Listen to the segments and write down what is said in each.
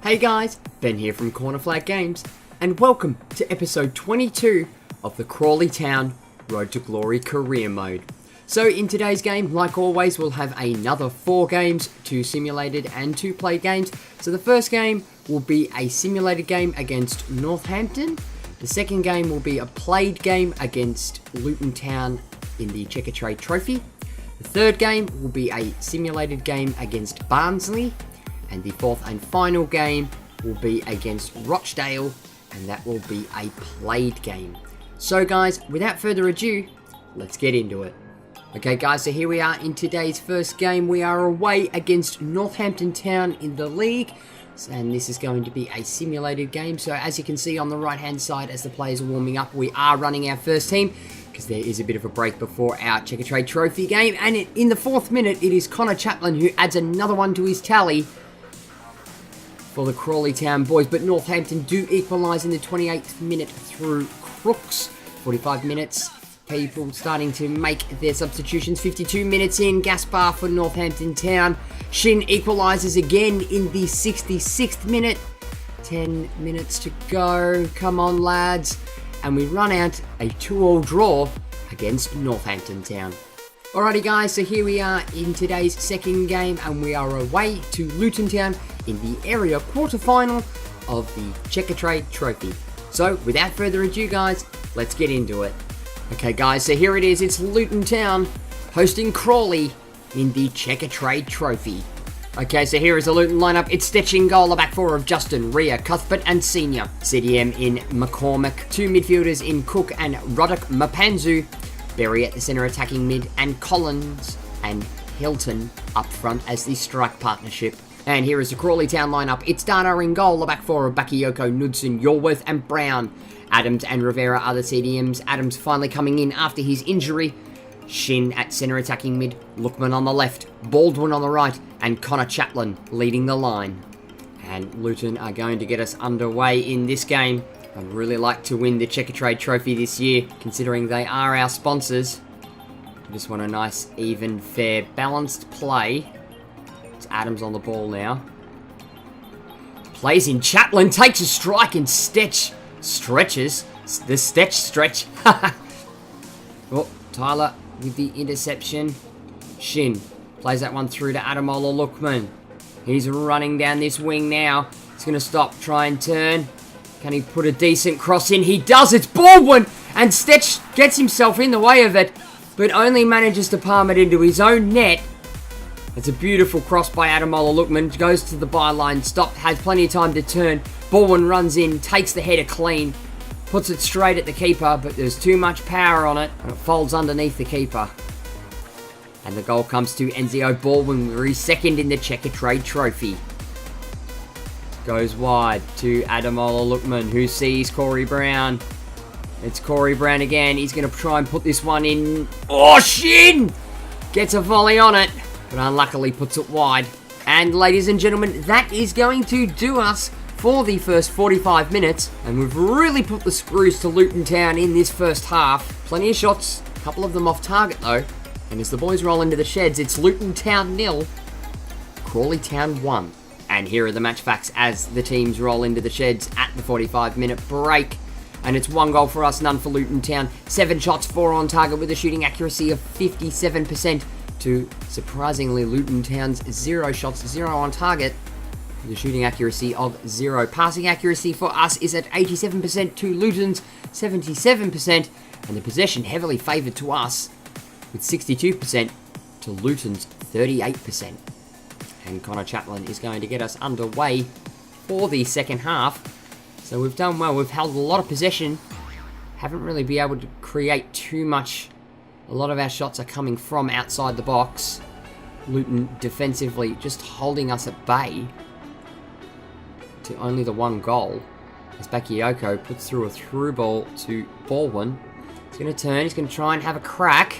Hey guys, Ben here from Corner Flag Games, and welcome to episode 22 of the Crawley Town Road to Glory career mode. So in today's game, like always, we'll have another 4 games, 2 simulated and 2 played games. So the first game will be a simulated game against Northampton. The second game will be a played game against Luton Town in the Checker Trade Trophy. The third game will be a simulated game against Barnsley. And the fourth and final game will be against Rochdale, and that will be a played game. So guys, without further ado, let's get into it. Okay guys, so here we are in today's first game. We are away against Northampton Town in the league, and this is going to be a simulated game. So as you can see on the right hand side, as the players are warming up, we are running our first team, because there is a bit of a break before our Checker Trade Trophy game. And in the 4th minute, it is Connor Chaplin who adds another one to his tally for the Crawley Town boys, but Northampton do equalise in the 28th minute through Crooks. 45 minutes, people starting to make their substitutions. 52 minutes in, Gaspar for Northampton Town. Shin equalises again in the 66th minute. 10 minutes to go, come on lads. And we run out a 2-2 draw against Northampton Town. Alrighty guys, so here we are in today's second game, and we are away to Luton Town in the area quarter-final of the Checker Trade Trophy. So without further ado guys, let's get into it. Okay guys, so here it is, it's Luton Town hosting Crawley in the Checker Trade Trophy. Okay, so here is the Luton lineup. It's Stetch in goal, a back 4 of Justin, Rhea, Cuthbert and Senior. CDM in McCormick, 2 midfielders in Cook and Roddick Mapanzu. Berry at the centre attacking mid, and Collins and Hilton up front as the strike partnership. And here is the Crawley Town lineup. It's Dana in goal, a back 4 of Bakayoko, Knudsen, Yorworth and Brown. Adams and Rivera are the CDMs. Adams finally coming in after his injury. Shin at centre attacking mid, Lookman on the left, Baldwin on the right, and Connor Chaplin leading the line. And Luton are going to get us underway in this game. I'd really like to win the Checker Trade Trophy this year, considering they are our sponsors. I just want a nice, even, fair, balanced play. It's Adams on the ball now. Plays in Chaplin, takes a strike, and Stetch stretches. The Stetch stretch. Oh, Tyler with the interception. Shin plays that one through to Adamola Lookman. He's running down this wing now. He's going to stop, try and turn. Can he put a decent cross in? He does! It's Baldwin! And Stetch gets himself in the way of it, but only manages to palm it into his own net. It's a beautiful cross by Adamola Lookman. Goes to the byline, stopped, has plenty of time to turn. Baldwin runs in, takes the header clean, puts it straight at the keeper, but there's too much power on it, and it folds underneath the keeper. And the goal comes to Enzio Baldwin, where he's second in the Checker Trade Trophy. Goes wide to Adamola Lookman, who sees Corey Brown. It's Corey Brown again. He's going to try and put this one in. Oh, Shin! Gets a volley on it, but unluckily puts it wide. And ladies and gentlemen, that is going to do us for the first 45 minutes. And we've really put the screws to Luton Town in this first half. Plenty of shots, a couple of them off target though. And as the boys roll into the sheds, it's Luton Town 0, Crawley Town 1. And here are the match facts as the teams roll into the sheds at the 45-minute break. And it's 1 goal for us, none for Luton Town. 7 shots, 4 on target with a shooting accuracy of 57% to, surprisingly, Luton Town's 0 shots, 0 on target with a shooting accuracy of 0. Passing accuracy for us is at 87% to Luton's 77%. And the possession heavily favoured to us with 62% to Luton's 38%. And Connor Chaplin is going to get us underway for the second half. So we've done well. We've held a lot of possession. Haven't really been able to create too much. A lot of our shots are coming from outside the box. Luton defensively just holding us at bay to only the 1 goal. As Bakayoko puts through a through ball to Baldwin. He's going to turn. He's going to try and have a crack.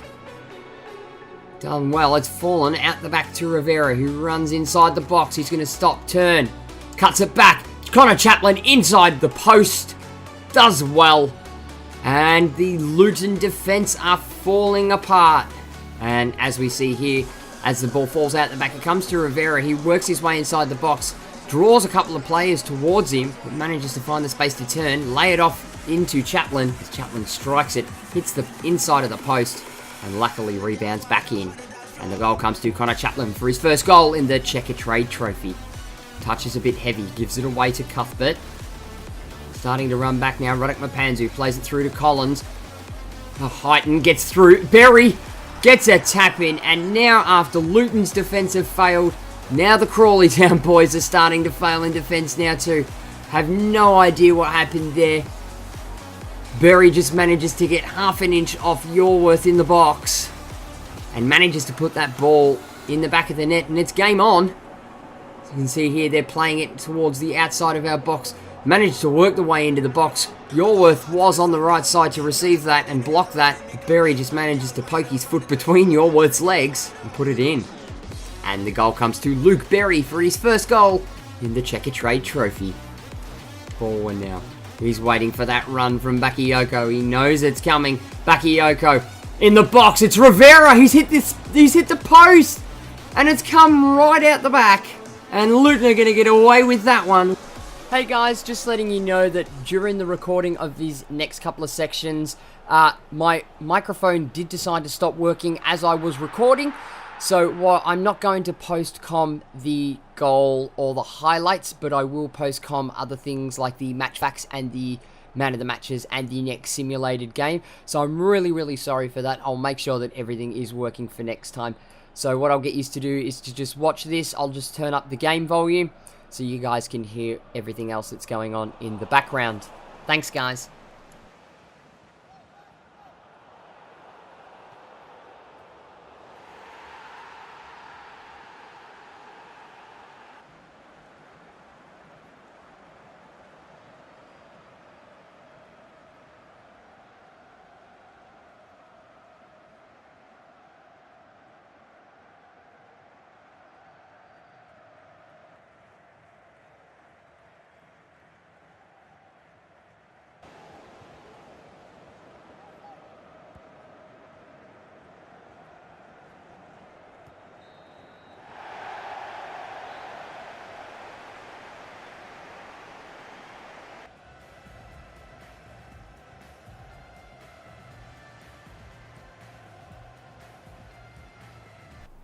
Done well. It's fallen out the back to Rivera, who runs inside the box. He's going to stop, turn, cuts it back. Connor Chaplin inside the post. Does well. And the Luton defence are falling apart. And as we see here, as the ball falls out the back, it comes to Rivera. He works his way inside the box, draws a couple of players towards him, but manages to find the space to turn, lay it off into Chaplin, as Chaplin strikes it, hits the inside of the post, and luckily rebounds back in. And the goal comes to Connor Chaplin for his first goal in the Checker Trade Trophy. Touches a bit heavy, gives it away to Cuthbert. Starting to run back now, Roddick Mapanzu plays it through to Collins. Heighton gets through, Berry gets a tap in, and now after Luton's defence have failed, now the Crawley Town boys are starting to fail in defence now too. Have no idea what happened there. Berry just manages to get half an inch off Yorworth in the box and manages to put that ball in the back of the net, and it's game on. As you can see here, they're playing it towards the outside of our box. Managed to work the way into the box. Yorworth was on the right side to receive that and block that. Berry just manages to poke his foot between Yorworth's legs and put it in. And the goal comes to Luke Berry for his first goal in the Checker Trade Trophy. Forward now. He's waiting for that run from Bakayoko. He knows it's coming. Bakayoko in the box. It's Rivera. He's hit the post. And it's come right out the back. And Luton are going to get away with that one. Hey guys, just letting you know that during the recording of these next couple of sections, my microphone did decide to stop working as I was recording. So while I'm not going to post-com the goal or the highlights, but I will post-com other things like the match facts and the man of the matches and the next simulated game. So I'm really, really sorry for that. I'll make sure that everything is working for next time. So what I'll get used to do is to just watch this. I'll just turn up the game volume so you guys can hear everything else that's going on in the background. Thanks, guys.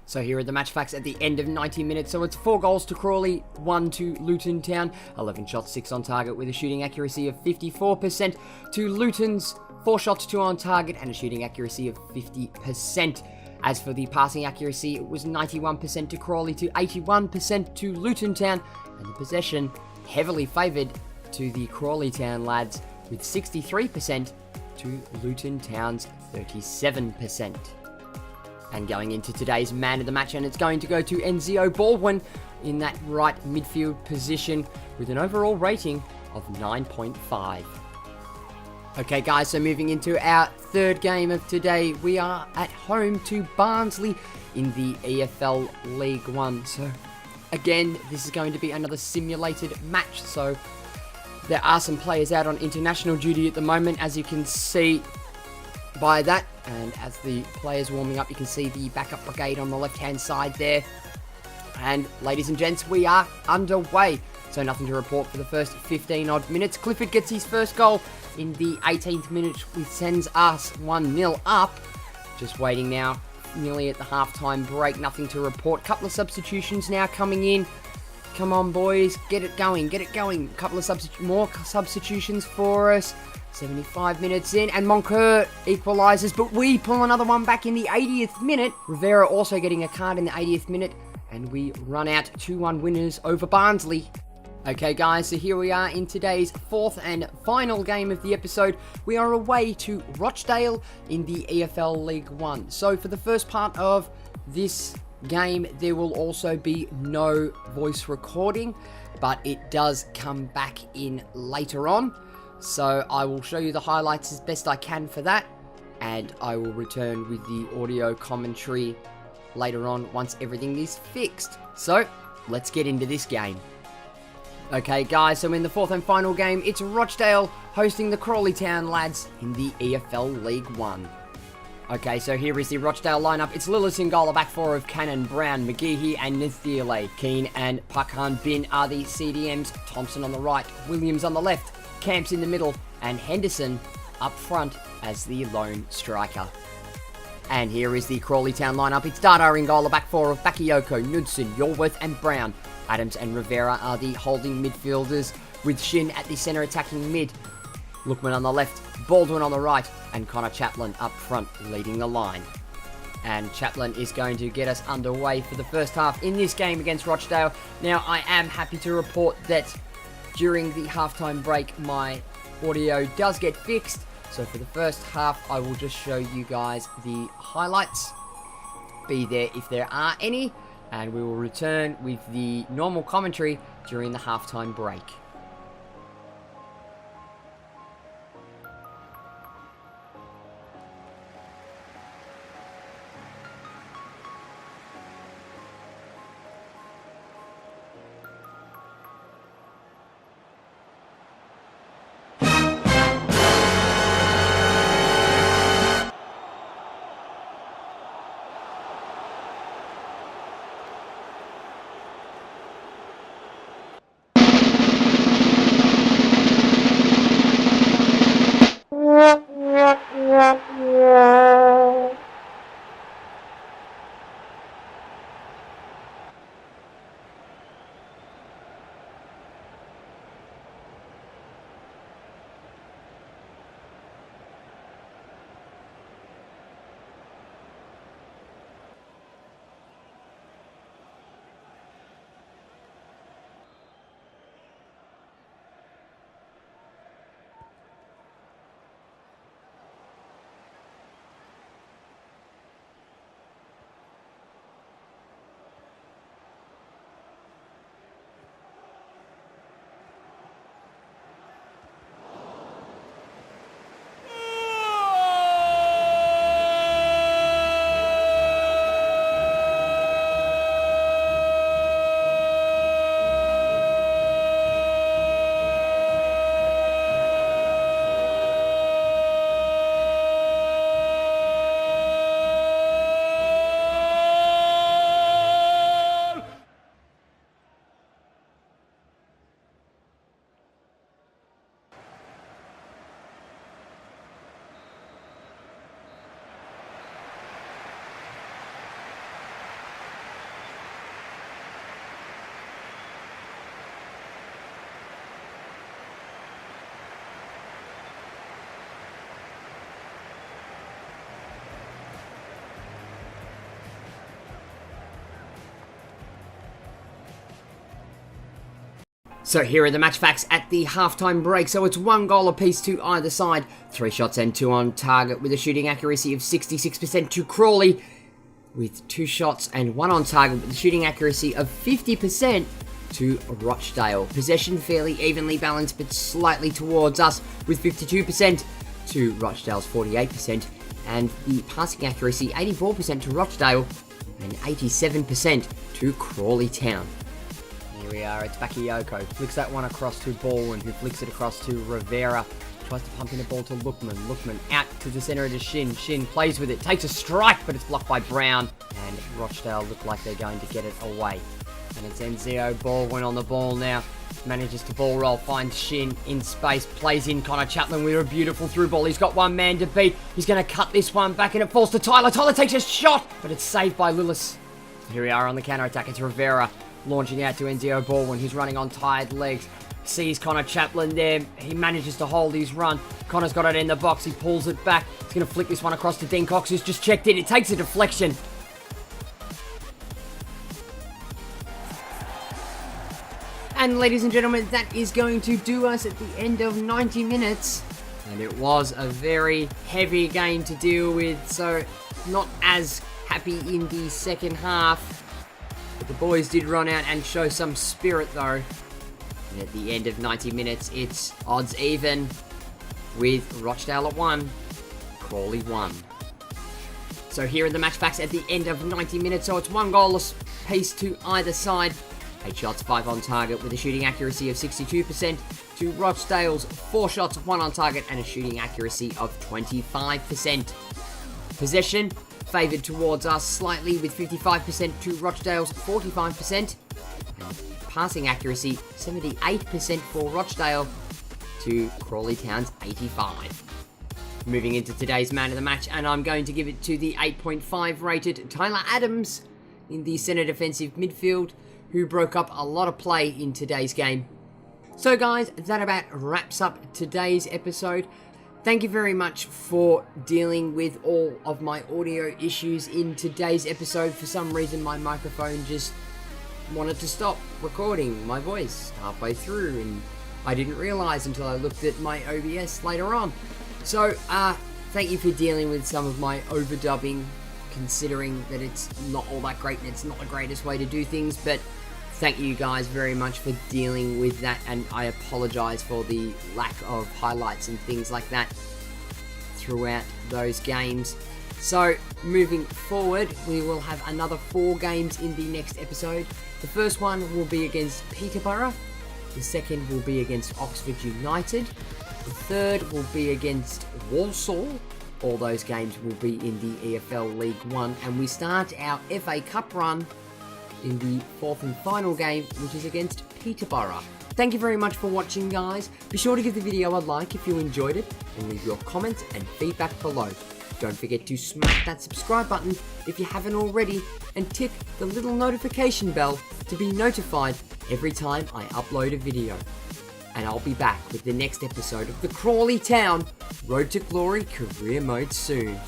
So here are the match facts at the end of 90 minutes. So it's 4 goals to Crawley, 1 to Luton Town, 11 shots, 6 on target with a shooting accuracy of 54% to Luton's 4 shots, 2 on target and a shooting accuracy of 50%. As for the passing accuracy, it was 91% to Crawley to 81% to Luton Town, and the possession heavily favoured to the Crawley Town lads with 63% to Luton Town's 37%. And going into today's man of the match, and it's going to go to Enzio Baldwin in that right midfield position with an overall rating of 9.5. Okay guys, so moving into our third game of today, we are at home to Barnsley in the EFL League 1. So again, this is going to be another simulated match. So there are some players out on international duty at the moment, as you can see by that. And as the players warming up, you can see the backup brigade on the left-hand side there. And ladies and gents, we are underway. So nothing to report for the first 15 odd minutes. Clifford gets his first goal in the 18th minute, which sends us 1-0 up. Just waiting now, nearly at the half-time break. Nothing to report. Couple of substitutions now coming in. Come on, boys, get it going, get it going. Couple of more substitutions for us. 75 minutes in, and Moncur equalises, but we pull another one back in the 80th minute. Rivera also getting a card in the 80th minute, and we run out 2-1 winners over Barnsley. Okay guys, so here we are in today's fourth and final game of the episode. We are away to Rochdale in the EFL League 1. So for the first part of this game, there will also be no voice recording, but it does come back in later on. So I will show you the highlights as best I can for that, and I will return with the audio commentary later on once everything is fixed. So let's get into this game. Okay guys, so in the fourth and final game, it's Rochdale hosting the Crawley Town lads in the EFL League 1. Okay, so here is the Rochdale lineup. It's Lillis in goal, a back four of Cannon, Brown, McGeehee and Nathiele. Keane and Pakhan Bin are the CDMs. Thompson on the right, Williams on the left, Camps in the middle, and Henderson up front as the lone striker. And here is the Crawley Town lineup. It's Dada in goal, a back four of Bakayoko, Knudsen, Yorworth and Brown. Adams and Rivera are the holding midfielders, with Shin at the centre attacking mid. Lookman on the left, Baldwin on the right, and Connor Chaplin up front leading the line. And Chaplin is going to get us underway for the first half in this game against Rochdale. Now, I am happy to report that during the halftime break, my audio does get fixed. So for the first half, I will just show you guys the highlights. Be there if there are any. And we will return with the normal commentary during the halftime break. So here are the match facts at the halftime break. So it's 1 goal apiece to either side. 3 shots and 2 on target with a shooting accuracy of 66% to Crawley, with 2 shots and 1 on target with a shooting accuracy of 50% to Rochdale. Possession fairly evenly balanced but slightly towards us, with 52% to Rochdale's 48%. And the passing accuracy 84% to Rochdale and 87% to Crawley Town. Here we are, it's Bakayoko, flicks that one across to Baldwin, who flicks it across to Rivera, tries to pump in the ball to Lookman, Lookman out to the centre to Shin, Shin plays with it, takes a strike, but it's blocked by Brown, and Rochdale look like they're going to get it away. And it's Enzio Baldwin on the ball now, manages to ball roll, finds Shin in space, plays in Connor Chaplin with a beautiful through ball, he's got one man to beat, he's going to cut this one back and it falls to Tyler, Tyler takes a shot, but it's saved by Lillis. Here we are on the counter-attack, it's Rivera, launching out to Enzio Baldwin, who's running on tired legs. Sees Connor Chaplin there. He manages to hold his run. Connor's got it in the box. He pulls it back. He's going to flick this one across to Dean Cox, who's just checked in. It takes a deflection. And ladies and gentlemen, that is going to do us at the end of 90 minutes. And it was a very heavy game to deal with, so not as happy in the second half. But the boys did run out and show some spirit though. And at the end of 90 minutes, it's odds even with Rochdale at 1, Crawley 1. So here are the match facts at the end of 90 minutes. So it's 1 goal apiece to either side. 8 shots, 5 on target with a shooting accuracy of 62% to Rochdale's 4 shots, 1 on target and a shooting accuracy of 25%. Possession favoured towards us slightly with 55% to Rochdale's 45%. Passing accuracy 78% for Rochdale to Crawley Town's 85%. Moving into today's man of the match, and I'm going to give it to the 8.5 rated Tyler Adams in the centre defensive midfield, who broke up a lot of play in today's game. So guys, that about wraps up today's episode. Thank you very much for dealing with all of my audio issues in today's episode. For some reason my microphone just wanted to stop recording my voice halfway through, and I didn't realise until I looked at my OBS later on. So, thank you for dealing with some of my overdubbing, considering that it's not all that great and it's not the greatest way to do things, but thank you guys very much for dealing with that, and I apologise for the lack of highlights and things like that throughout those games. So, moving forward, we will have another 4 games in the next episode. The first one will be against Peterborough, the second will be against Oxford United, the third will be against Walsall. All those games will be in the EFL League 1, and we start our FA Cup run in the 4th and final game, which is against Peterborough. Thank you very much for watching, guys. Be sure to give the video a like if you enjoyed it, and leave your comments and feedback below. Don't forget to smash that subscribe button if you haven't already, and tick the little notification bell to be notified every time I upload a video. And I'll be back with the next episode of the Crawley Town Road to Glory Career Mode soon.